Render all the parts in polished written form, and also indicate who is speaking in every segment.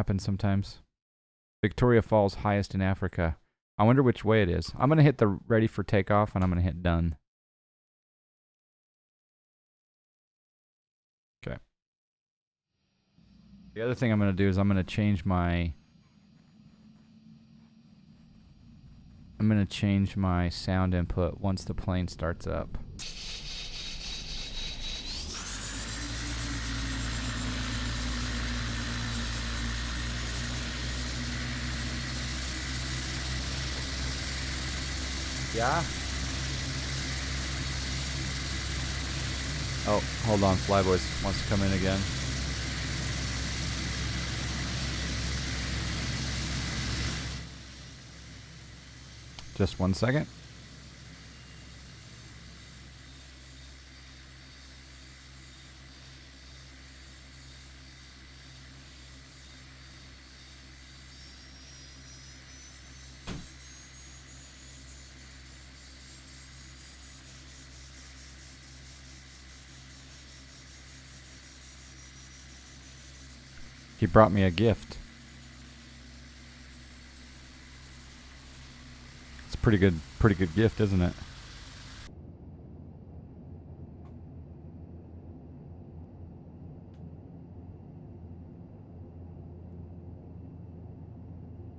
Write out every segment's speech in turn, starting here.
Speaker 1: happens sometimes. Victoria Falls, highest in Africa. I wonder which way it is. I'm going to hit the ready for takeoff, and I'm going to hit done. Okay. The other thing I'm going to do is I'm going to change my sound input once the plane starts up. Yeah? Oh, hold on. Flyboys wants to come in again. Just 1 second. He brought me a gift. It's a pretty good gift, isn't it?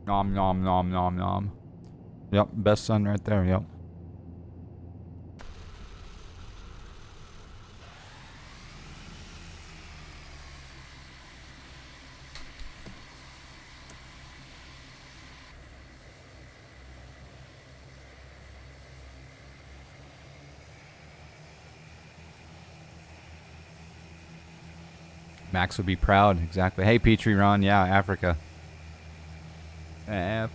Speaker 1: Nom nom nom nom nom. Yep, best son right there, yep. Max would be proud, exactly. Hey, Petrie Ron, yeah, Africa.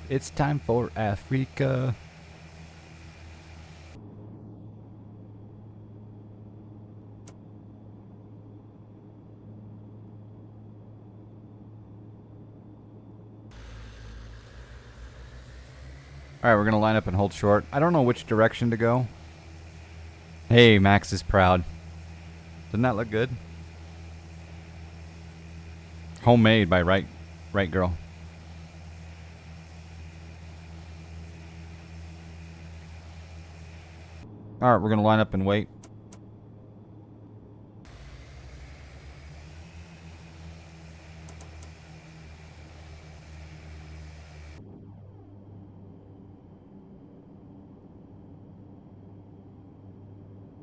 Speaker 1: It's time for Africa. Alright, we're going to line up and hold short. I don't know which direction to go. Hey, Max is proud. Doesn't that look good? Homemade by Right Girl. Alright, we're going to line up and wait.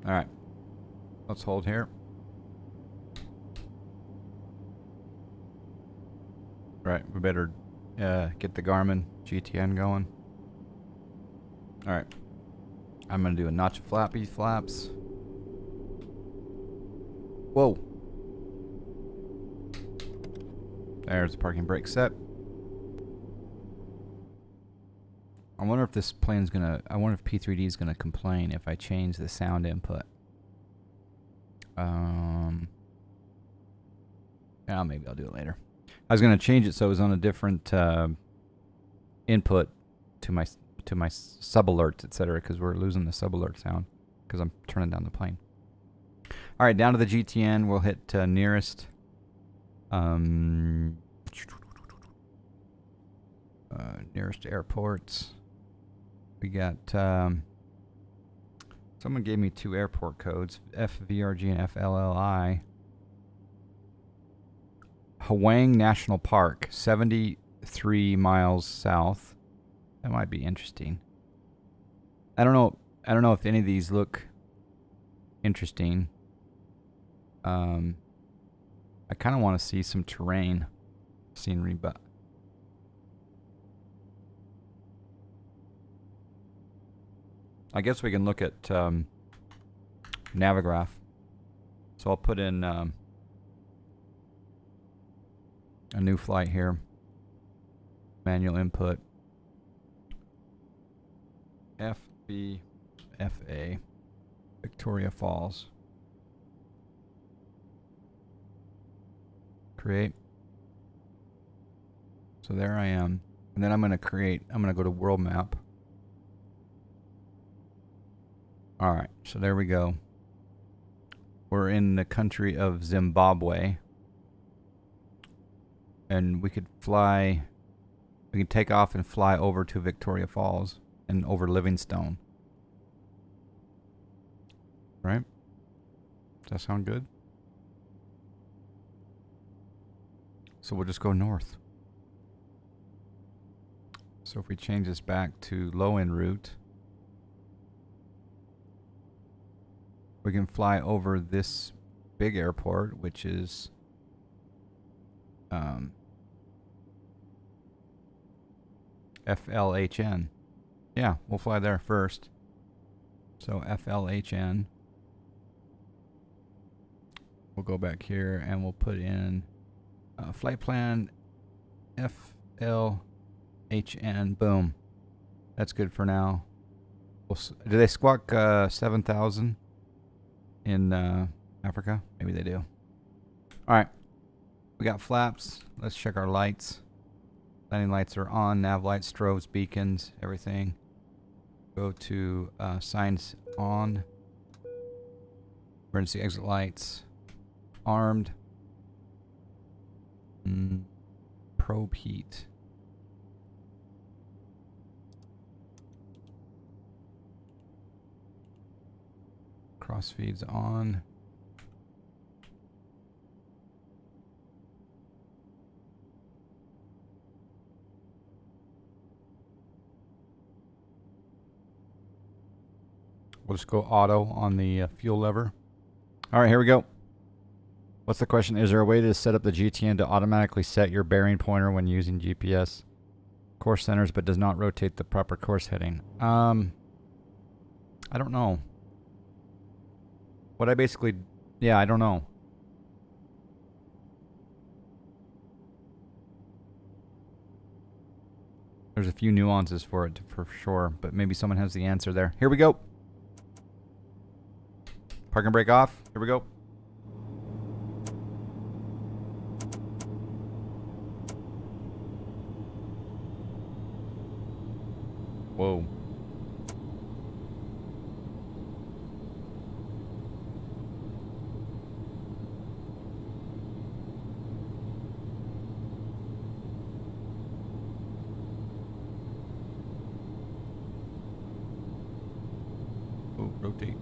Speaker 1: Alright. Let's hold here. Right, we better get the Garmin GTN going. Alright. I'm going to do a notch of flappy flaps. Whoa. There's the parking brake set. I wonder if this plane's going to... I wonder if P3D is going to complain if I change the sound input. Yeah, maybe I'll do it later. I was going to change it so it was on a different input to my sub alerts, etc., because we're losing the sub alert sound because I'm turning down the plane. All right, down to the GTN. We'll hit nearest. Nearest airports. We got. Someone gave me 2 airport codes: FVRG and FLLI. Hwang National Park, 73 miles south. That might be interesting. I don't know if any of these look interesting. I kind of want to see some terrain scenery, but I guess we can look at Navigraph. So I'll put in a new flight here. Manual input. FBFA. Victoria Falls. Create. So there I am. And then I'm going to go to world map. Alright, so there we go. We're in the country of Zimbabwe. and we could fly. We can take off and fly over to Victoria Falls and over Livingstone. Right? Does that sound good? So we'll just go north. So if we change this back to low end route, we can fly over this big airport, which is FLHN. Yeah, we'll fly there first. So FLHN. We'll go back here and we'll put in flight plan FLHN. Boom. That's good for now. Do they squawk 7,000 in Africa? Maybe they do. All right. We got flaps. Let's check our lights. Landing lights are on. Nav lights, strobes, beacons, everything. Go to signs on. Emergency exit lights. Armed. Probe heat. Cross feeds on. We'll just go auto on the fuel lever. All right, here we go. What's the question? Is there a way to set up the GTN to automatically set your bearing pointer when using GPS course centers, but does not rotate the proper course heading? I don't know. What I basically, yeah, I don't know. There's a few nuances for it for sure, but maybe someone has the answer there. Here we go. Park and brake off. Here we go. Whoa. Oh, rotate.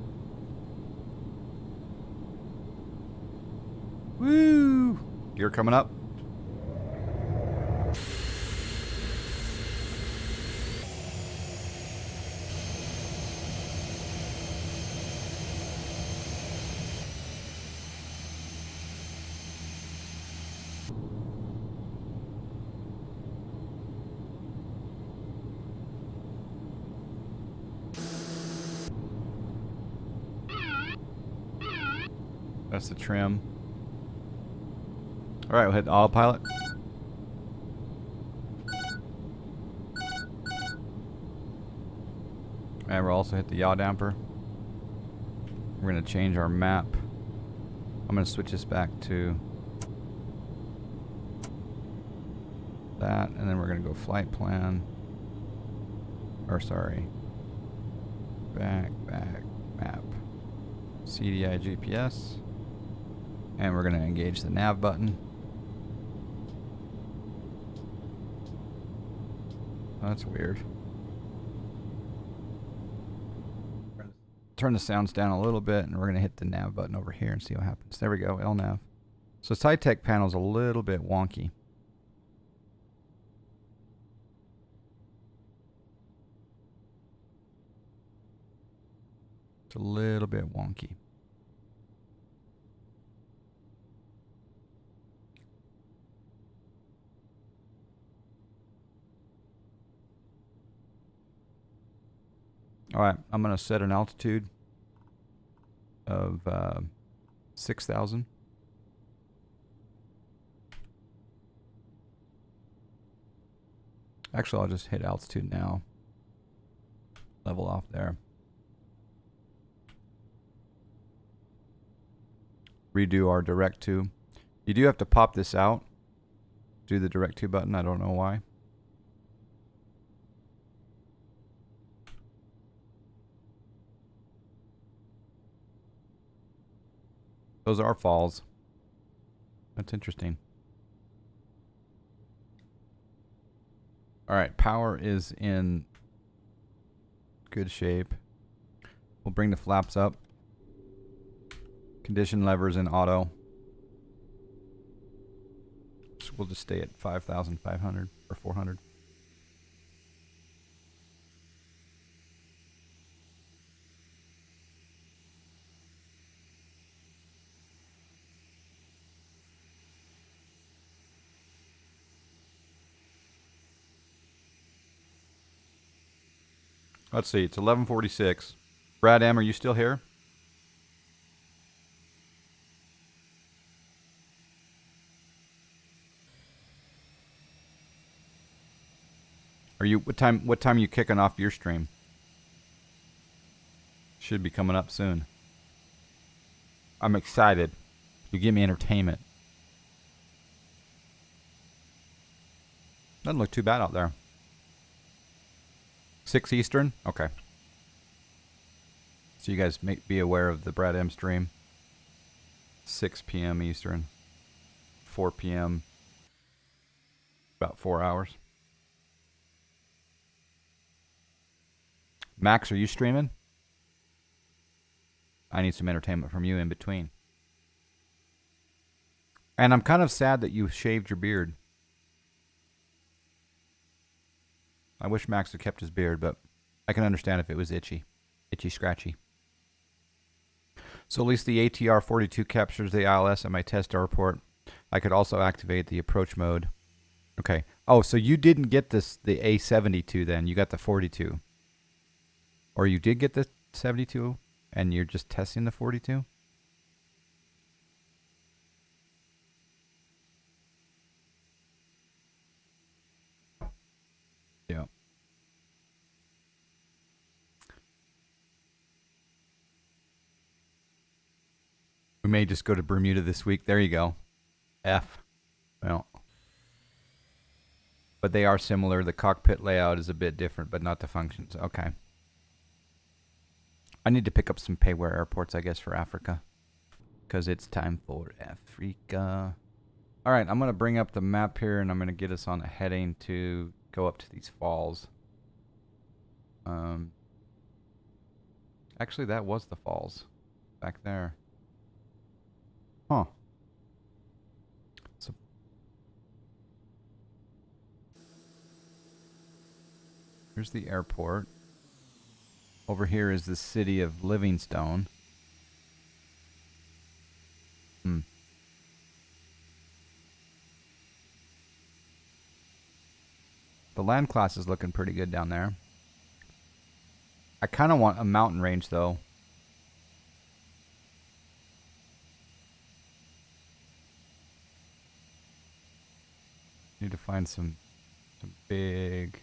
Speaker 1: Woo! Gear coming up. That's the trim. All right, we'll hit the autopilot. And we'll also hit the yaw damper. We're going to change our map. I'm going to switch this back to that, and then we're going to go flight plan. Or sorry. Back, map. CDI GPS. And we're going to engage the nav button. Oh, that's weird. Turn the sounds down a little bit, and we're going to hit the nav button over here and see what happens. There we go, LNAV. So SciTech panel's a little bit wonky. It's a little bit wonky. All right, I'm going to set an altitude of 6,000. Actually, I'll just hit altitude now. Level off there. Redo our direct to. You do have to pop this out. Do the direct to button. I don't know why. Those are falls. That's interesting. All right, power is in good shape. We'll bring the flaps up. Condition levers in auto. So we'll just stay at 5,500 or 400. Let's see, it's 11:46. Brad M, are you still here? Are you what time are you kicking off your stream? Should be coming up soon. I'm excited. You give me entertainment. Doesn't look too bad out there. 6 Eastern? Okay. So you guys be aware of the Brad M stream. 6 p.m. Eastern. 4 p.m. About 4 hours. Max, are you streaming? I need some entertainment from you in between. And I'm kind of sad that you shaved your beard. I wish Max had kept his beard, but I can understand if it was itchy. Itchy scratchy. So at least the ATR 42 captures the ILS at my test airport. I could also activate the approach mode. Okay. Oh, so you didn't get the A72 then. You got the 42. Or you did get the 72 and you're just testing the 42? Yeah. We may just go to Bermuda this week. There you go. F. Well. But they are similar. The cockpit layout is a bit different, but not the functions. Okay. I need to pick up some payware airports, I guess, for Africa. Because it's time for Africa. All right, I'm going to bring up the map here, and I'm going to get us on a heading to go up to these falls. Actually, that was the falls back there. Huh. So here's the airport. Over here is the city of Livingstone. The land class is looking pretty good down there. I kind of want a mountain range, though. Need to find some big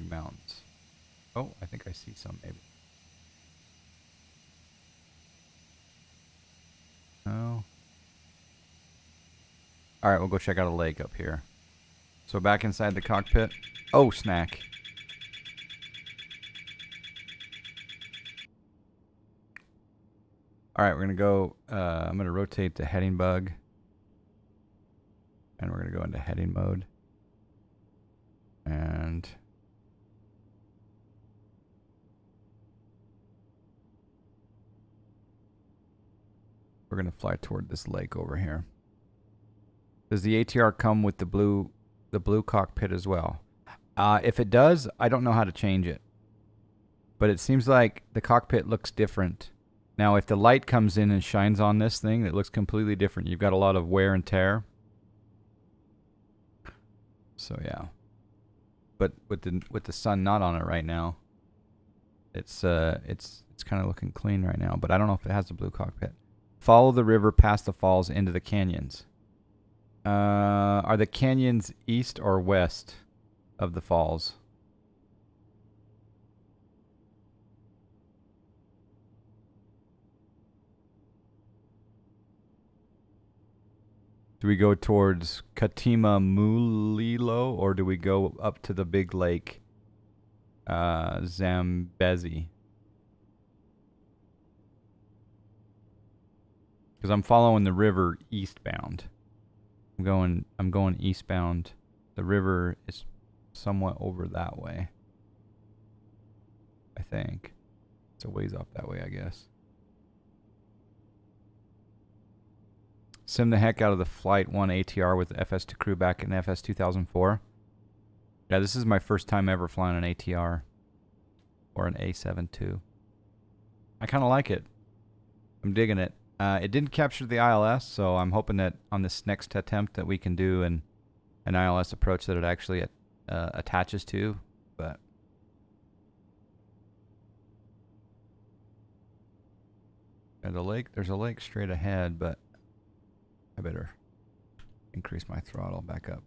Speaker 1: mountains. Oh, I think I see some, maybe. No. All right, we'll go check out a lake up here. So back inside the cockpit. Oh, snack. All right, we're going to go, I'm going to rotate the heading bug. And we're going to go into heading mode. And we're going to fly toward this lake over here. Does the ATR come with the blue cockpit as well? If it does, I don't know how to change it. But it seems like the cockpit looks different. Now, if the light comes in and shines on this thing, it looks completely different. You've got a lot of wear and tear. So yeah. But with the sun not on it right now, it's kind of looking clean right now. But I don't know if it has a blue cockpit. Follow the river past the falls into the canyons. Are the canyons east or west of the falls? Do we go towards Katima Mulilo, or do we go up to the big lake, Zambezi? Because I'm following the river eastbound. I'm going eastbound. The river is somewhat over that way. I think. It's a ways off that way, I guess. Sim the heck out of the Flight 1 ATR with the FS2 crew back in FS 2004. Yeah, this is my first time ever flying an ATR. Or an A72. I kind of like it. I'm digging it. It didn't capture the ILS, so I'm hoping that on this next attempt that we can do an ILS approach that it actually attaches to. But yeah, there's a lake straight ahead, but I better increase my throttle back up.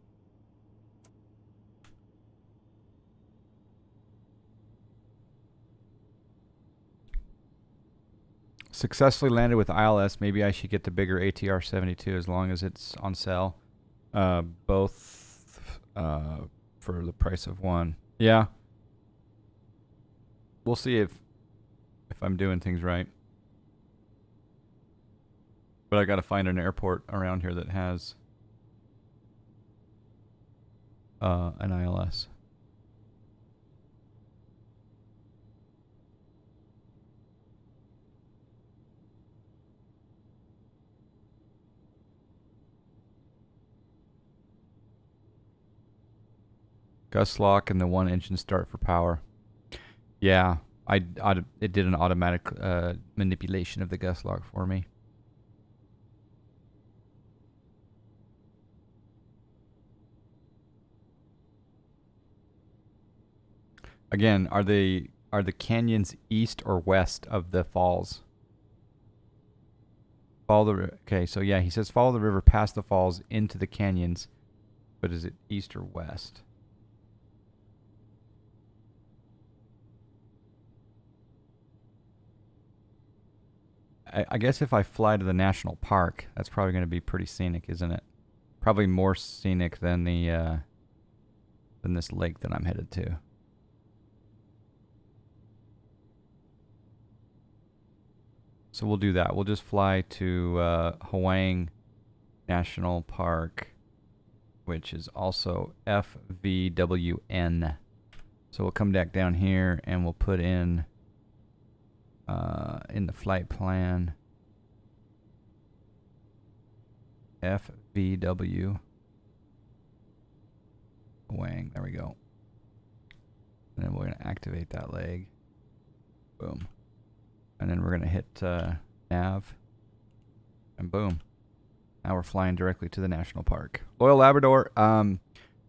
Speaker 1: Successfully landed with ILS. Maybe I should get the bigger ATR 72 as long as it's on sale. Both for the price of one. Yeah. We'll see if I'm doing things right. But I got to find an airport around here that has an ILS. Gust lock and the one engine start for power. Yeah, it did an automatic manipulation of the gust lock for me. Again, are the canyons east or west of the falls? Okay, so yeah, he says follow the river past the falls into the canyons, but is it east or west? I guess if I fly to the national park, that's probably going to be pretty scenic, isn't it? Probably more scenic than than this lake that I'm headed to. So we'll do that. We'll just fly to Hawaii National Park, which is also FVWN. So we'll come back down here and we'll put in the flight plan FVW Wang. There we go. And then we're going to activate that leg. Boom. And then we're going to hit nav. And boom. Now we're flying directly to the national park. Loyal Labrador.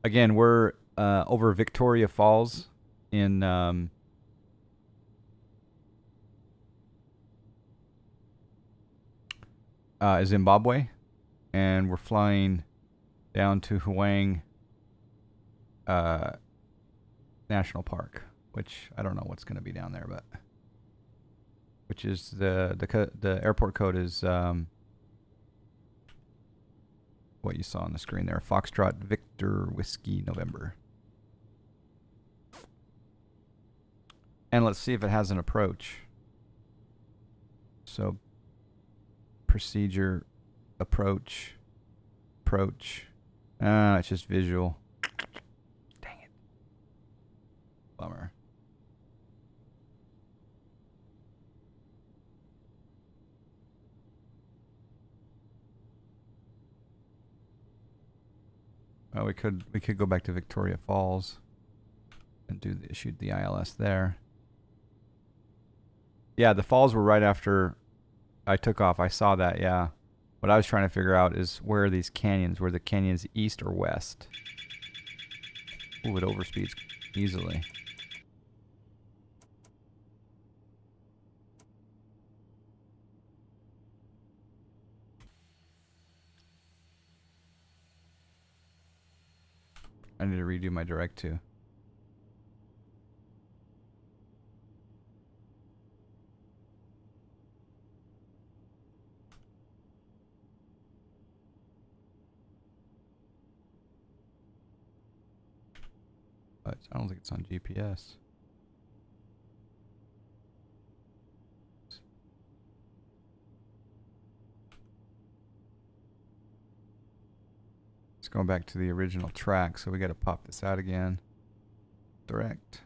Speaker 1: Again, we're over Victoria Falls in Zimbabwe, and we're flying down to Hawaii National Park, which I don't know what's going to be down there, but which is the airport code is what you saw on the screen there, Foxtrot Victor Whiskey November. And let's see if it has an approach. So procedure, approach. It's just visual. Dang it. Bummer. Well, we could go back to Victoria Falls and shoot the ILS there. Yeah, the falls were right after I took off. I saw that, yeah. What I was trying to figure out is where are these canyons? Were the canyons east or west? Ooh, it overspeeds easily. I need to redo my direct too. But I don't think it's on GPS. It's going back to the original track, so we got to pop this out again. Direct.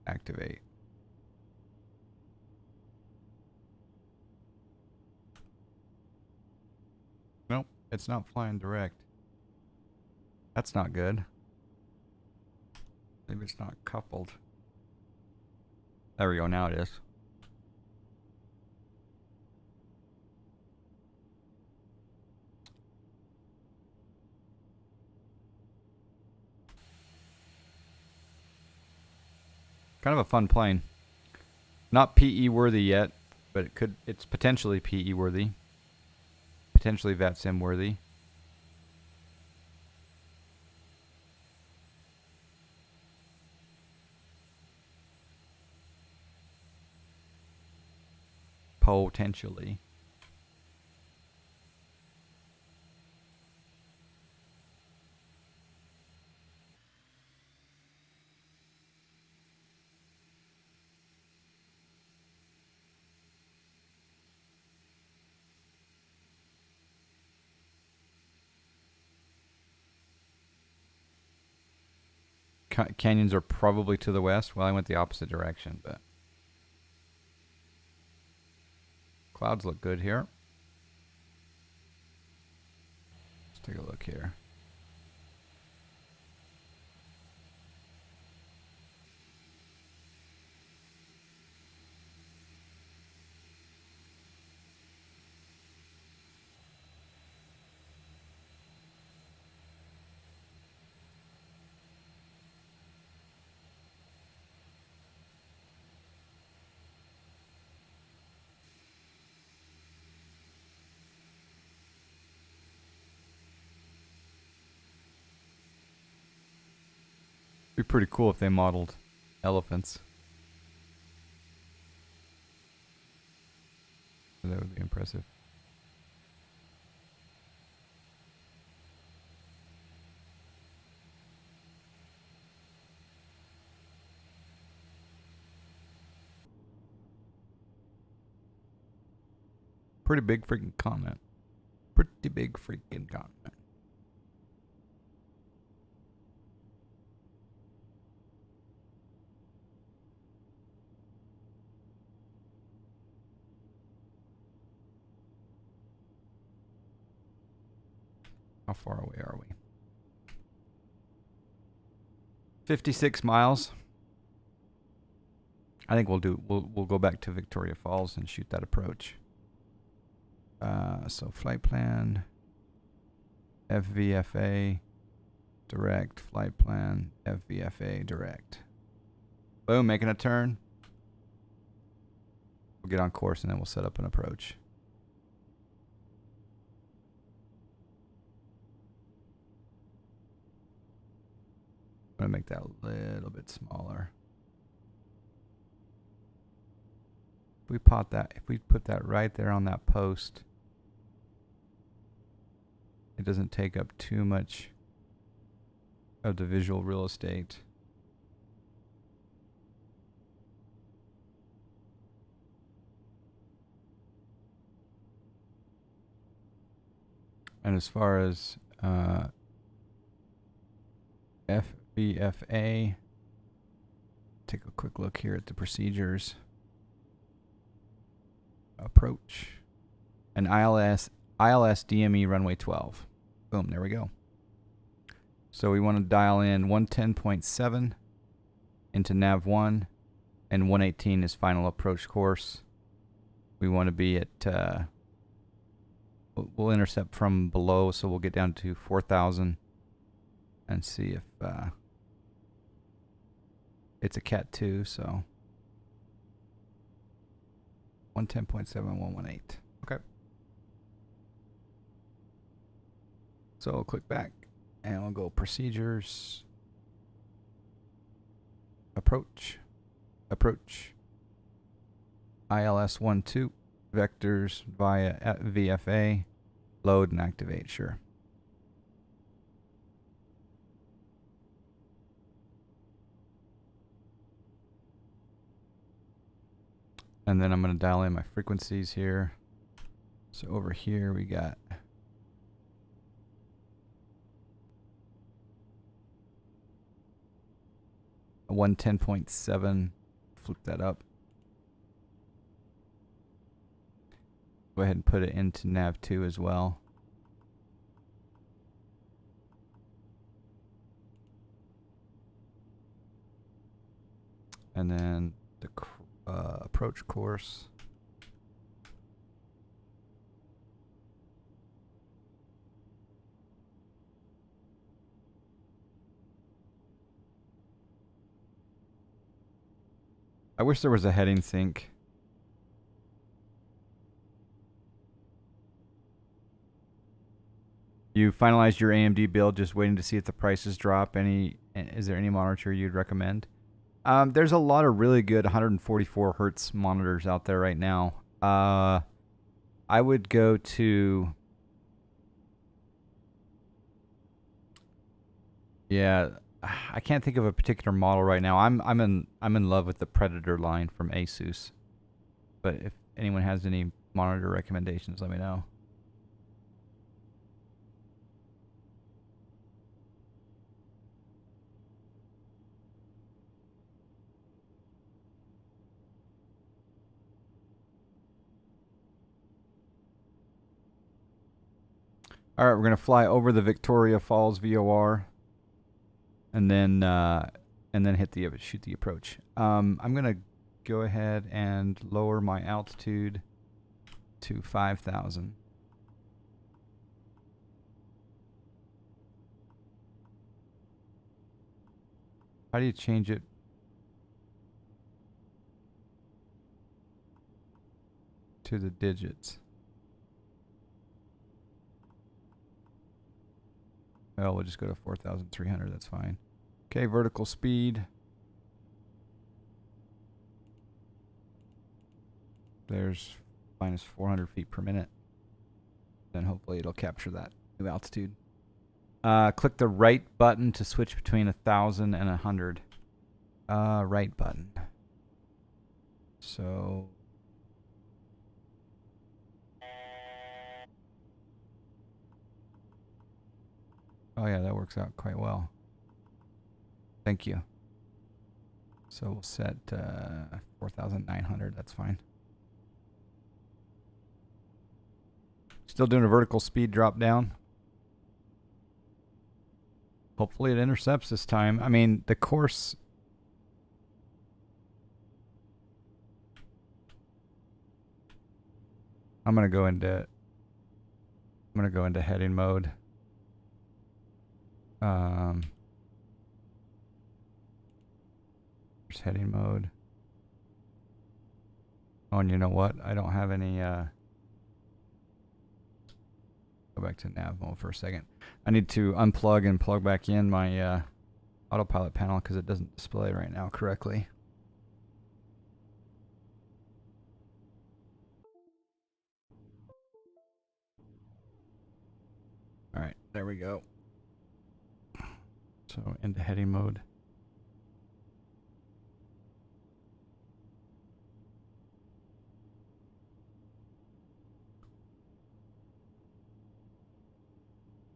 Speaker 1: Activate. Nope, it's not flying direct. That's not good. Maybe it's not coupled. There we go, now it is. Kind of a fun plane. Not PE worthy yet, but it's potentially PE worthy. Potentially VATSIM worthy. Potentially. Canyons are probably to the west. Well, I went the opposite direction, but clouds look good here. Let's take a look here. Be pretty cool if they modeled elephants. That would be impressive. Pretty big freaking comment. Pretty big freaking comment. How far away are we? 56 miles. I think we'll go back to Victoria Falls and shoot that approach. So flight plan, FVFA, direct, flight plan, FVFA, direct. Boom, making a turn. We'll get on course and then we'll set up an approach. I'm gonna make that a little bit smaller. If we put that right there on that post, it doesn't take up too much of the visual real estate. And as far as FVFA, take a quick look here at the procedures. Approach. And ILS DME runway 12. Boom, there we go. So we want to dial in 110.7 into nav 1, and 118 is final approach course. We want to be at, we'll intercept from below, so we'll get down to 4,000 and see if it's a Cat 2, so 110.7, 118. Okay. So we'll click back and we'll go procedures, approach, ILS 12, vectors via VFA, load and activate, sure. And then I'm going to dial in my frequencies here. So over here we got 110.7. Flip that up. Go ahead and put it into nav 2 as well. And then the approach course. I wish there was a heading sync. You finalized your AMD build, just waiting to see if the prices drop. Is there any monitor you'd recommend? There's a lot of really good 144 hertz monitors out there right now. I would go to, yeah, I can't think of a particular model right now. I'm in love with the Predator line from Asus. But if anyone has any monitor recommendations, let me know. All right, we're gonna fly over the Victoria Falls VOR, and then shoot the approach. I'm gonna go ahead and lower my altitude to 5,000. How do you change it? To the digits. Well, we'll just go to 4,300. That's fine. Okay, vertical speed. There's minus 400 feet per minute. Then hopefully it'll capture that new altitude. Click the right button to switch between 1,000 and 100. Right button. So... Oh yeah, that works out quite well. Thank you. So we'll set 4,900. That's fine. Still doing a vertical speed drop down. Hopefully it intercepts this time. I mean, the course... I'm gonna go into heading mode. There's heading mode. Oh, and you know what? I don't have any, go back to nav mode for a second. I need to unplug and plug back in my autopilot panel because it doesn't display right now correctly. All right, there we go. So into heading mode.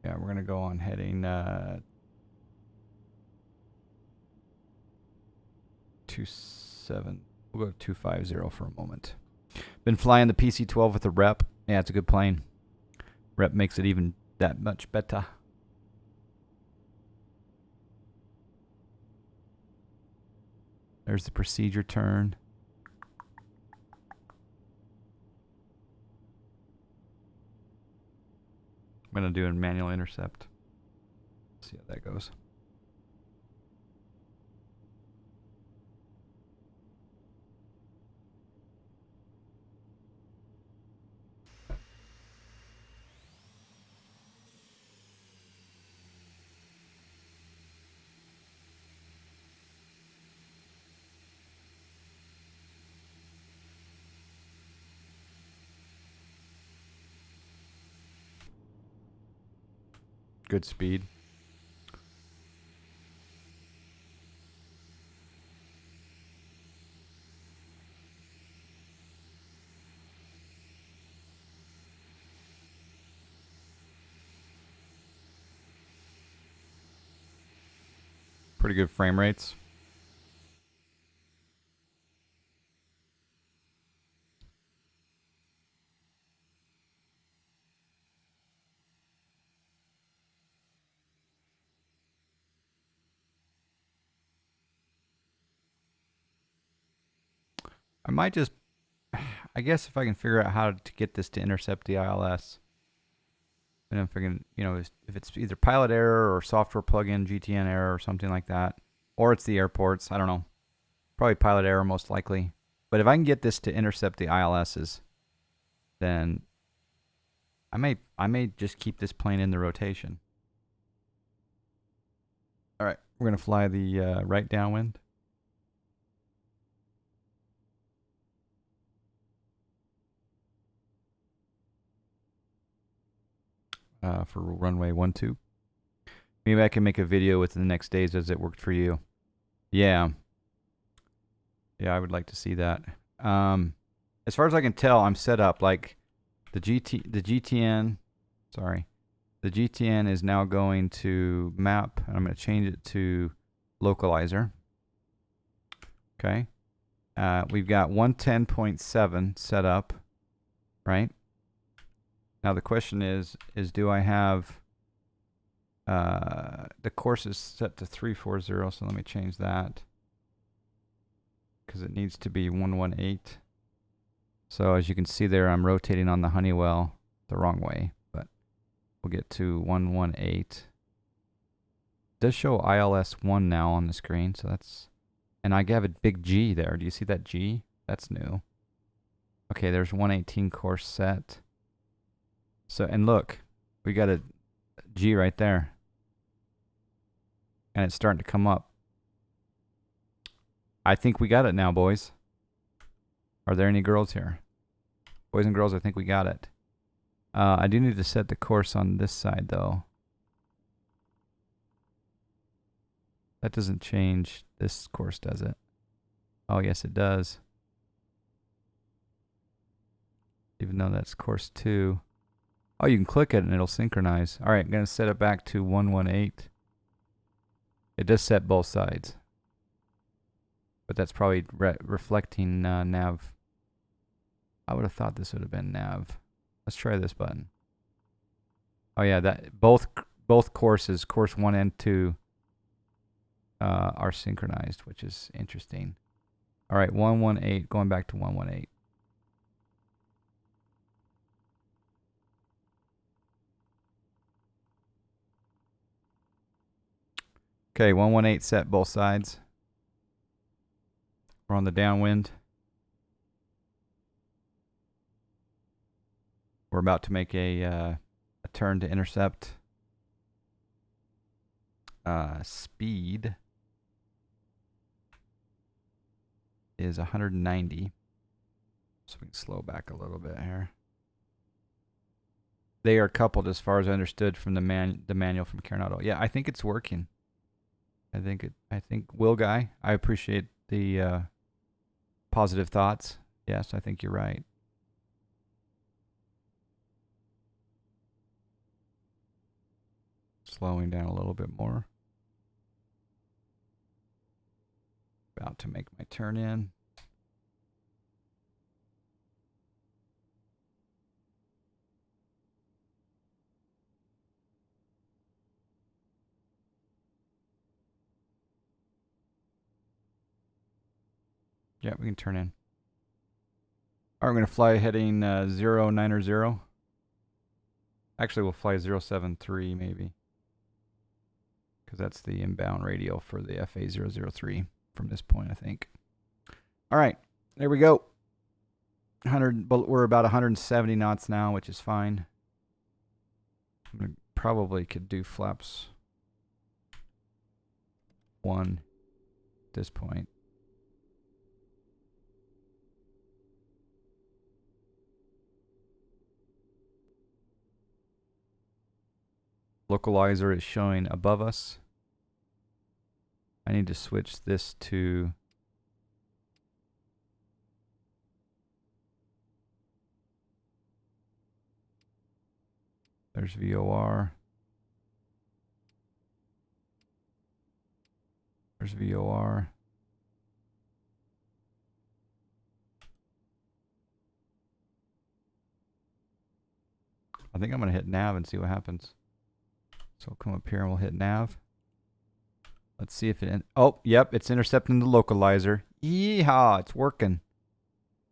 Speaker 1: Yeah, we're gonna go on heading 27. We'll go to 250 for a moment. Been flying the PC-12 with the rep. Yeah, it's a good plane. Rep makes it even that much better. There's the procedure turn. I'm going to do a manual intercept. See how that goes. Good speed. Pretty good frame rates. I might just, I guess if I can figure out how to get this to intercept the ILS, and if I can, you know, if it's either pilot error or software plugin GTN error or something like that, or it's the airports, I don't know. Probably pilot error most likely. But if I can get this to intercept the ILSs, then I may just keep this plane in the rotation. All right, we're gonna fly the right downwind. For runway 12. Maybe I can make a video within the next days as it worked for you. Yeah. Yeah, I would like to see that. As far as I can tell, I'm set up like the GTN is now going to map, and I'm going to change it to localizer. Okay. We've got 110.7 set up, right? Now the question is do I have the course is set to 340, so let me change that because it needs to be 118. So as you can see there, I'm rotating on the Honeywell the wrong way, but we'll get to 118. It does show ILS 1 now on the screen, so that's, and I have a big G there. Do you see that G? That's new. Okay, there's 118 course set. So, and look, we got a G right there. And it's starting to come up. I think we got it now, boys. Are there any girls here? Boys and girls, I think we got it. I do need to set the course on this side, though. That doesn't change this course, does it? Oh, yes, it does. Even though that's course 2. Oh, you can click it and it'll synchronize. All right, I'm going to set it back to 118. It does set both sides. But that's probably reflecting nav. I would have thought this would have been nav. Let's try this button. Oh yeah, that both courses, course 1 and 2, are synchronized, which is interesting. All right, 118, going back to 118. Okay, 118 set both sides. We're on the downwind. We're about to make a turn to intercept. Speed is 190. So we can slow back a little bit here. They are coupled as far as I understood from the manual from Carenado. Yeah, I think it's working. I think Will Guy, I appreciate the positive thoughts. Yes, I think you're right. Slowing down a little bit more. About to make my turn in. Yeah, we can turn in. All right, we're going to fly heading 090. Actually, we'll fly 073 maybe. Because that's the inbound radio for the FA003 from this point, I think. All right, there we go. We're about 170 knots now, which is fine. Probably could do flaps 1 at this point. Localizer is showing above us. I need to switch this to there's VOR. There's VOR. I think I'm going to hit nav and see what happens. So we'll come up here and we'll hit nav. Let's see if it... oh, yep, it's intercepting the localizer. Yeehaw, it's working.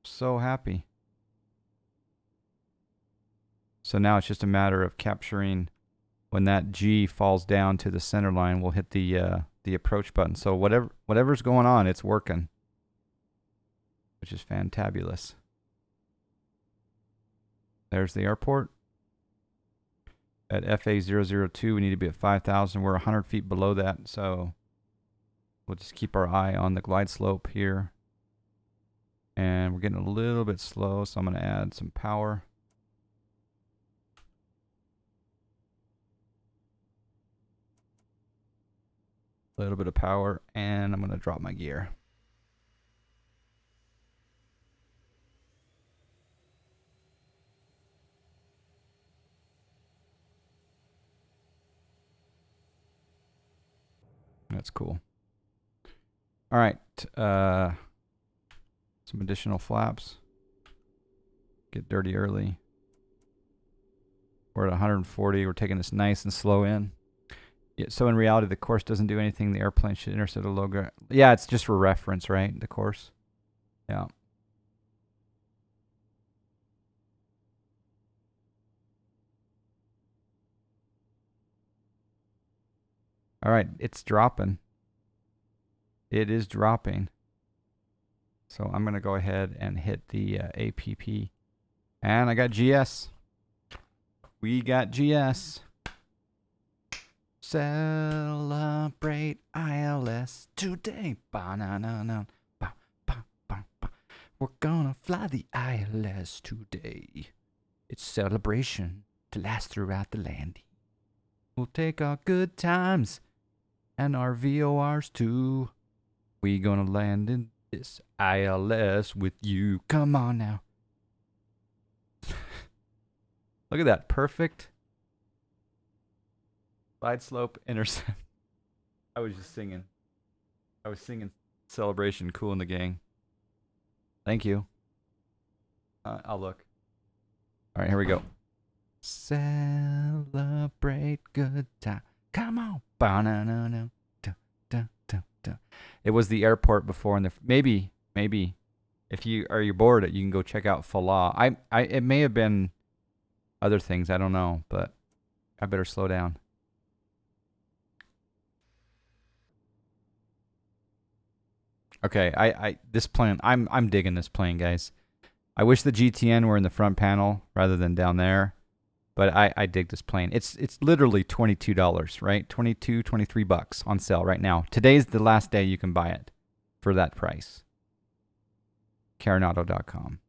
Speaker 1: So happy. So now it's just a matter of capturing when that G falls down to the center line, we'll hit the approach button. So whatever's going on, it's working, which is fantabulous. There's the airport. At FA002, we need to be at 5,000. We're 100 feet below that, so we'll just keep our eye on the glide slope here. And we're getting a little bit slow, so I'm going to add some power. A little bit of power, and I'm going to drop my gear. That's cool. All right. Some additional flaps. Get dirty early. We're at 140. We're taking this nice and slow in. Yeah, so in reality, the course doesn't do anything. The airplane should intercept a low ground. Yeah, it's just for reference, right? The course. Yeah. All right, it's dropping. It is dropping. So I'm going to go ahead and hit the APP. And I got GS. We got GS. Celebrate ILS today. Ba-na-na-na. Ba, ba, ba, ba. We're gonna fly the ILS today. It's celebration to last throughout the landing. We'll take our good times and our VORs too. We gonna land in this ILS with you. Come on now. Look at that. Perfect. Glide slope intercept. I was just singing. I was singing celebration, cool in the gang. Thank you. I'll look. All right, here we go. Celebrate good time. Come on. Ba-na-na-na. Da, da, da, da. It was the airport before, and maybe if you're bored, you can go check out Falah. It may have been other things. I don't know, but I better slow down. Okay, this plane, I'm digging this plane, guys. I wish the GTN were in the front panel rather than down there, but I dig this plane. It's literally $22, right? 22, 23 bucks on sale right now. Today's the last day you can buy it for that price. Carenado.com.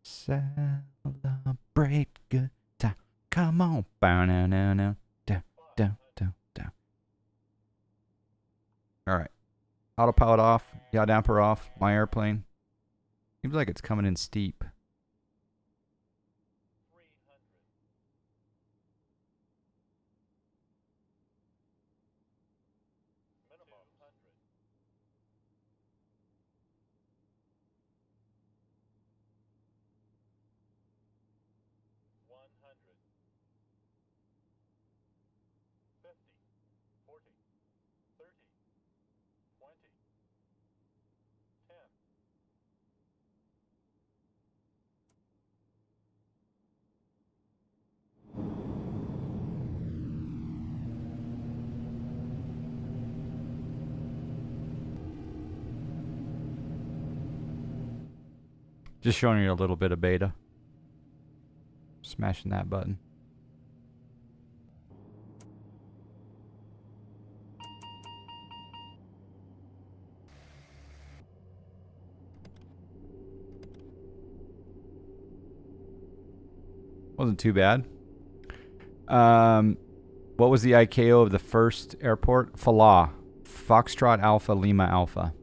Speaker 1: Celebrate good time. Come on. Ba-na-na-na. Da, da, da, da. All right. Autopilot off. Yaw damper off. My airplane. Seems like it's coming in steep. Just showing you a little bit of beta. Smashing that button. Wasn't too bad. What was the ICAO of the first airport? Falah. Foxtrot Alpha Lima Alpha.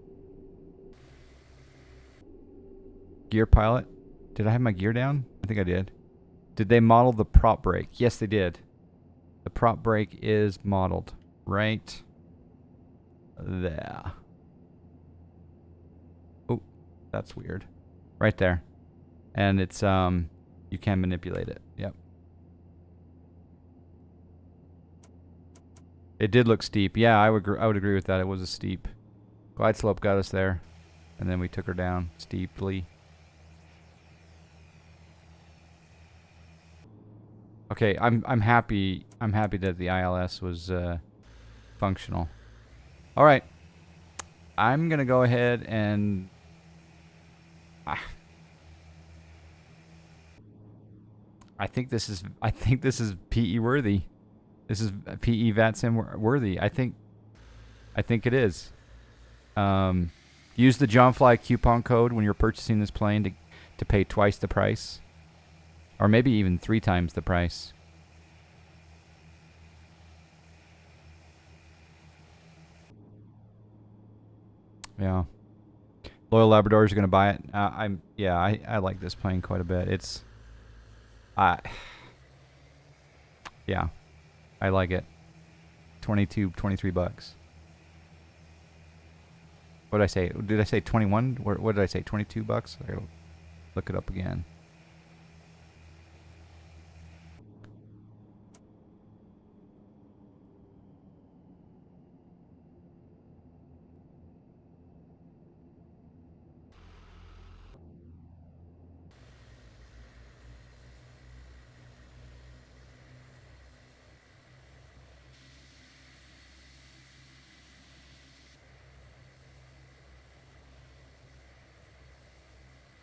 Speaker 1: Gear pilot. Did I have my gear down? I think I did. Did they model the prop brake? Yes, they did. The prop brake is modeled right there. Oh, that's weird. Right there. And it's you can manipulate it. Yep. It did look steep. Yeah, I would agree with that. It was a steep. Glide slope got us there. and then we took her down steeply. Okay, I'm happy. I'm happy that the ILS was functional. All right, I'm gonna go ahead and. I think this is PE worthy. This is PE VATSIM worthy. I think it is. Use the John Fly coupon code when you're purchasing this plane to pay twice the price, or maybe even 3 times the price. Yeah. Loyal Labradors are gonna buy it. I like this plane quite a bit. Yeah, I like it. 23 bucks. What did I say? Did I say 21? What did I say? 22 bucks? I gotta look it up again.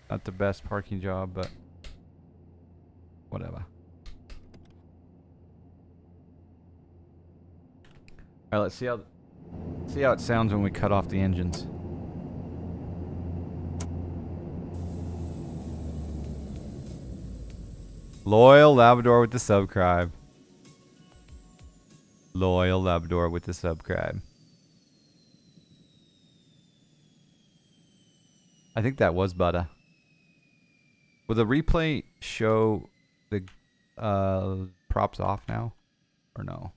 Speaker 1: Not the best parking job, but whatever. All right, let's see how it sounds when we cut off the engines. Loyal Labrador with the subscribe. Loyal Labrador with the subscribe. I think that was butter. Will the replay show the props off now? Or no?